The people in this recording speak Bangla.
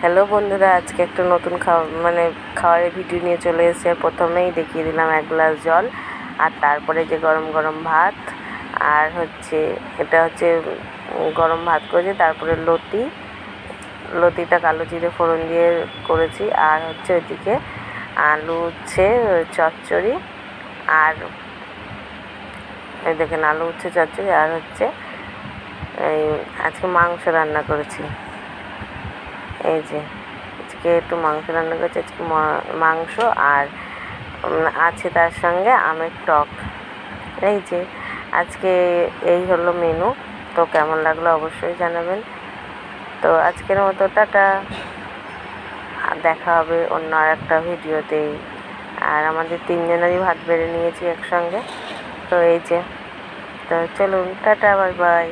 হ্যালো বন্ধুরা, আজকে একটা নতুন খাবারের ভিডিও নিয়ে চলে এসেছে। প্রথমেই দেখিয়ে দিলাম 1 গ্লাস জল, আর তারপরে যে গরম গরম ভাত, আর এটা হচ্ছে গরম ভাত করেছি। তারপরে লতিটা কালো জিরে ফোড়ন দিয়ে করেছি, আর ওইদিকে আলু চচ্চড়ি, আর এই দেখেন আলু চচ্চড়ি, আর এই আজকে মাংস রান্না করেছি। এই যে আজকে একটু মাংস রান্না করেছি, আজকে মাংস, আর আছে তার সঙ্গে আমের টক। আজকে এই হলো মেনু। তো কেমন লাগলো অবশ্যই জানাবেন। তো আজকের মতো টাটা, দেখা হবে অন্য আর একটা ভিডিওতেই। আর আমাদের 3 জনেরই ভাত বেড়ে নিয়েছি একসঙ্গে। তো তো চলুন, টাটা, বাই বাই।